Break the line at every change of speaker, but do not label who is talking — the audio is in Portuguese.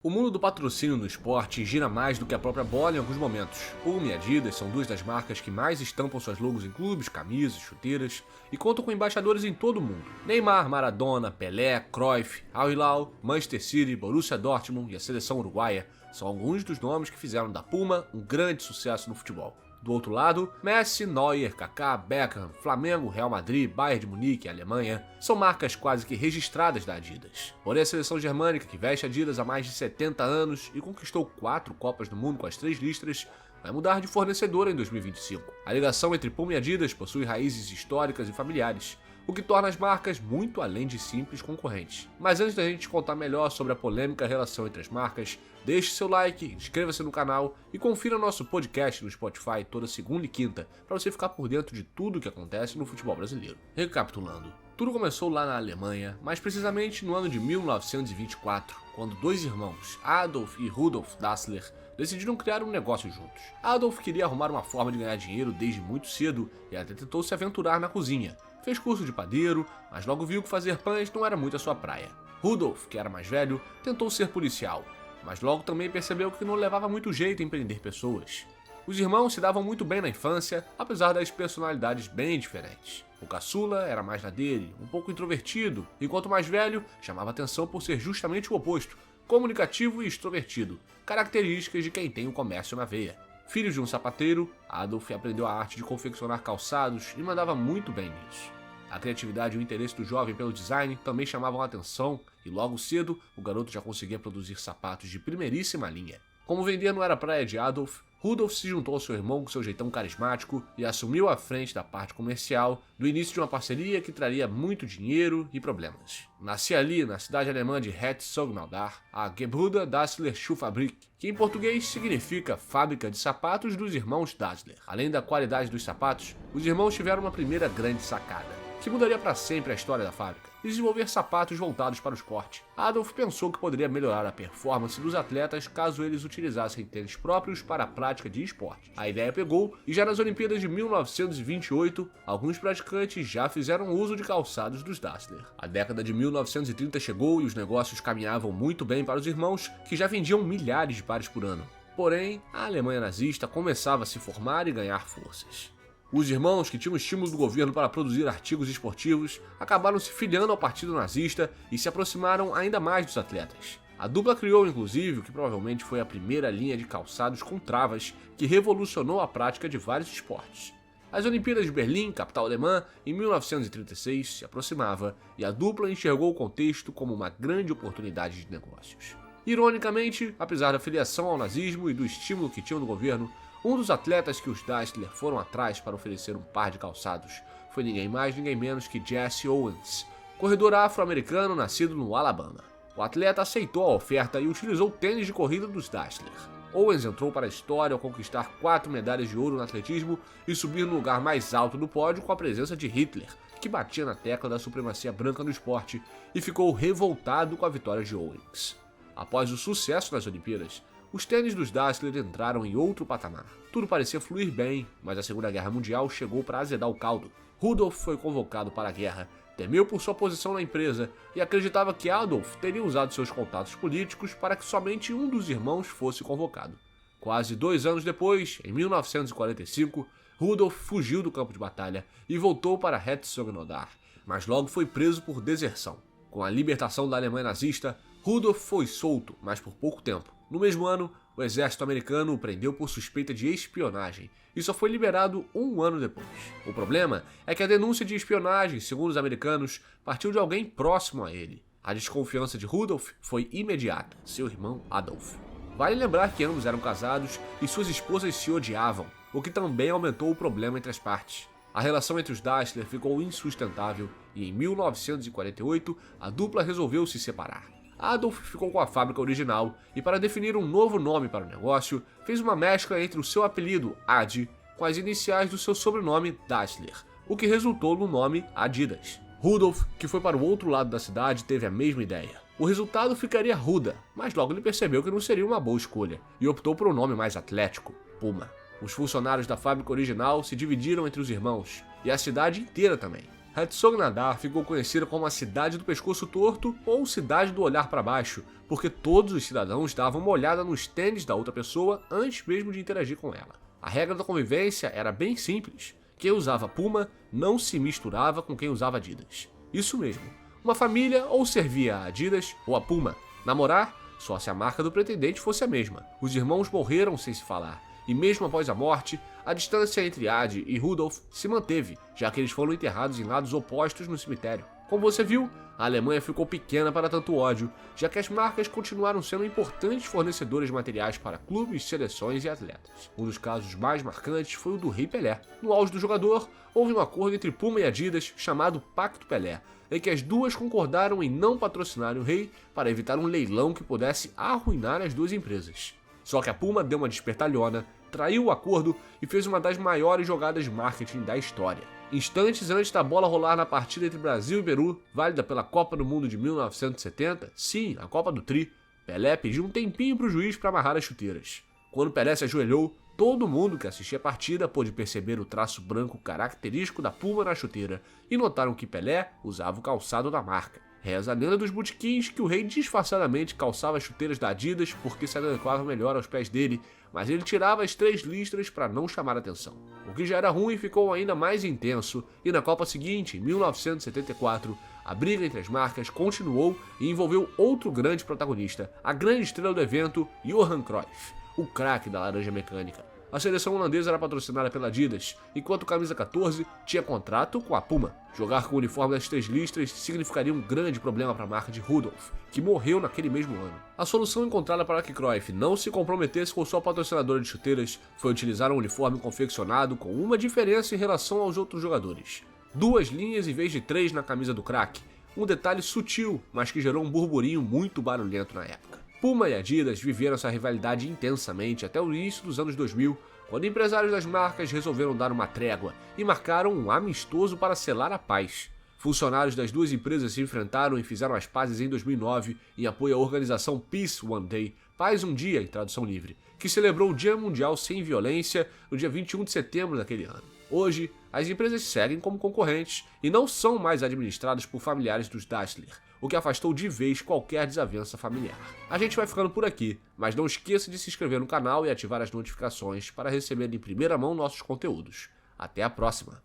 O mundo do patrocínio no esporte gira mais do que a própria bola em alguns momentos. Puma e Adidas são duas das marcas que mais estampam suas logos em clubes, camisas, chuteiras e contam com embaixadores em todo o mundo. Neymar, Maradona, Pelé, Cruyff, Al Hilal, Manchester City, Borussia Dortmund e a seleção uruguaia são alguns dos nomes que fizeram da Puma um grande sucesso no futebol. Do outro lado, Messi, Neuer, Kaká, Beckham, Flamengo, Real Madrid, Bayern de Munique e Alemanha são marcas quase que registradas da Adidas. Porém, a seleção germânica, que veste Adidas há mais de 70 anos e conquistou 4 Copas do Mundo com as 3 listras, vai mudar de fornecedora em 2025. A ligação entre Puma e Adidas possui raízes históricas e familiares, o que torna as marcas muito além de simples concorrentes. Mas antes da gente contar melhor sobre a polêmica relação entre as marcas, deixe seu like, inscreva-se no canal e confira nosso podcast no Spotify toda segunda e quinta para você ficar por dentro de tudo o que acontece no futebol brasileiro. Recapitulando, tudo começou lá na Alemanha, mais precisamente no ano de 1924, quando dois irmãos, Adolf e Rudolf Dassler, decidiram criar um negócio juntos. Adolf queria arrumar uma forma de ganhar dinheiro desde muito cedo e até tentou se aventurar na cozinha. Fez curso de padeiro, mas logo viu que fazer pães não era muito a sua praia. Rudolf, que era mais velho, tentou ser policial, mas logo também percebeu que não levava muito jeito em prender pessoas. Os irmãos se davam muito bem na infância, apesar das personalidades bem diferentes. O caçula era mais na dele, um pouco introvertido, enquanto o mais velho chamava atenção por ser justamente o oposto, comunicativo e extrovertido, características de quem tem o comércio na veia. Filho de um sapateiro, Adolf aprendeu a arte de confeccionar calçados e mandava muito bem nisso. A criatividade e o interesse do jovem pelo design também chamavam a atenção e logo cedo o garoto já conseguia produzir sapatos de primeiríssima linha. Como vender não era praia de Adolf, Rudolf se juntou ao seu irmão com seu jeitão carismático e assumiu a frente da parte comercial do início de uma parceria que traria muito dinheiro e problemas. Nascia ali, na cidade alemã de Herzogenaurach, a Gebrüder Dassler Schuhfabrik, que em português significa Fábrica de Sapatos dos Irmãos Dassler. Além da qualidade dos sapatos, os irmãos tiveram uma primeira grande sacada, que mudaria para sempre a história da fábrica: desenvolver sapatos voltados para o esporte. Adolf pensou que poderia melhorar a performance dos atletas caso eles utilizassem tênis próprios para a prática de esporte. A ideia pegou e já nas Olimpíadas de 1928, alguns praticantes já fizeram uso de calçados dos Dassler. A década de 1930 chegou e os negócios caminhavam muito bem para os irmãos, que já vendiam milhares de pares por ano. Porém, a Alemanha nazista começava a se formar e ganhar forças. Os irmãos, que tinham estímulo do governo para produzir artigos esportivos, acabaram se filiando ao partido nazista e se aproximaram ainda mais dos atletas. A dupla criou, inclusive, o que provavelmente foi a primeira linha de calçados com travas que revolucionou a prática de vários esportes. As Olimpíadas de Berlim, capital alemã, em 1936 se aproximava e a dupla enxergou o contexto como uma grande oportunidade de negócios. Ironicamente, apesar da filiação ao nazismo e do estímulo que tinham do governo, um dos atletas que os Dassler foram atrás para oferecer um par de calçados foi ninguém mais ninguém menos que Jesse Owens, corredor afro-americano nascido no Alabama. O atleta aceitou a oferta e utilizou o tênis de corrida dos Dassler. Owens entrou para a história ao conquistar 4 medalhas de ouro no atletismo e subir no lugar mais alto do pódio com a presença de Hitler, que batia na tecla da supremacia branca no esporte e ficou revoltado com a vitória de Owens. Após o sucesso nas Olimpíadas, os tênis dos Dassler entraram em outro patamar. Tudo parecia fluir bem, mas a Segunda Guerra Mundial chegou para azedar o caldo. Rudolf foi convocado para a guerra, temeu por sua posição na empresa e acreditava que Adolf teria usado seus contatos políticos para que somente um dos irmãos fosse convocado. Quase 2 anos depois, em 1945, Rudolf fugiu do campo de batalha e voltou para Herzogenaurach, mas logo foi preso por deserção. Com a libertação da Alemanha nazista, Rudolf foi solto, mas por pouco tempo. No mesmo ano, o exército americano o prendeu por suspeita de espionagem e só foi liberado 1 ano depois. O problema é que a denúncia de espionagem, segundo os americanos, partiu de alguém próximo a ele. A desconfiança de Rudolf foi imediata: seu irmão Adolf. Vale lembrar que ambos eram casados e suas esposas se odiavam, o que também aumentou o problema entre as partes. A relação entre os Dassler ficou insustentável e em 1948 a dupla resolveu se separar. Adolf ficou com a fábrica original e, para definir um novo nome para o negócio, fez uma mescla entre o seu apelido Adi com as iniciais do seu sobrenome Dassler, o que resultou no nome Adidas. Rudolf, que foi para o outro lado da cidade, teve a mesma ideia. O resultado ficaria Ruda, mas logo ele percebeu que não seria uma boa escolha e optou por um nome mais atlético, Puma. Os funcionários da fábrica original se dividiram entre os irmãos, e a cidade inteira também. Herzogenaurach ficou conhecida como a cidade do pescoço torto ou cidade do olhar para baixo, porque todos os cidadãos davam uma olhada nos tênis da outra pessoa antes mesmo de interagir com ela. A regra da convivência era bem simples. Quem usava Puma não se misturava com quem usava Adidas. Isso mesmo, uma família ou servia a Adidas ou a Puma. Namorar, só se a marca do pretendente fosse a mesma. Os irmãos morreram sem se falar, e mesmo após a morte, a distância entre Adi e Rudolf se manteve, já que eles foram enterrados em lados opostos no cemitério. Como você viu, a Alemanha ficou pequena para tanto ódio, já que as marcas continuaram sendo importantes fornecedores de materiais para clubes, seleções e atletas. Um dos casos mais marcantes foi o do Rei Pelé. No auge do jogador, houve um acordo entre Puma e Adidas chamado Pacto Pelé, em que as duas concordaram em não patrocinarem o rei para evitar um leilão que pudesse arruinar as duas empresas. Só que a Puma deu uma despertalhona, traiu o acordo e fez uma das maiores jogadas de marketing da história. Instantes antes da bola rolar na partida entre Brasil e Peru, válida pela Copa do Mundo de 1970, sim, a Copa do Tri, Pelé pediu um tempinho para o juiz para amarrar as chuteiras. Quando Pelé se ajoelhou, todo mundo que assistia a partida pôde perceber o traço branco característico da Puma na chuteira e notaram que Pelé usava o calçado da marca. Reza a lenda dos botequins que o rei disfarçadamente calçava as chuteiras da Adidas porque se adequava melhor aos pés dele, mas ele tirava as 3 listras para não chamar atenção. O que já era ruim ficou ainda mais intenso, e na Copa seguinte, em 1974, a briga entre as marcas continuou e envolveu outro grande protagonista, a grande estrela do evento, Johan Cruyff, o craque da laranja mecânica. A seleção holandesa era patrocinada pela Adidas, enquanto o camisa 14 tinha contrato com a Puma. Jogar com o uniforme das 3 listras significaria um grande problema para a marca de Rudolf, que morreu naquele mesmo ano. A solução encontrada para que Cruyff não se comprometesse com sua patrocinadora de chuteiras foi utilizar um uniforme confeccionado com uma diferença em relação aos outros jogadores. 2 linhas em vez de 3 na camisa do craque, um detalhe sutil, mas que gerou um burburinho muito barulhento na época. Puma e Adidas viveram essa rivalidade intensamente até o início dos anos 2000, quando empresários das marcas resolveram dar uma trégua e marcaram um amistoso para selar a paz. Funcionários das duas empresas se enfrentaram e fizeram as pazes em 2009 em apoio à organização Peace One Day, Paz um Dia em tradução livre, que celebrou o Dia Mundial Sem Violência no dia 21 de setembro daquele ano. Hoje, as empresas seguem como concorrentes e não são mais administradas por familiares dos Dassler, o que afastou de vez qualquer desavença familiar. A gente vai ficando por aqui, mas não esqueça de se inscrever no canal e ativar as notificações para receber em primeira mão nossos conteúdos. Até a próxima!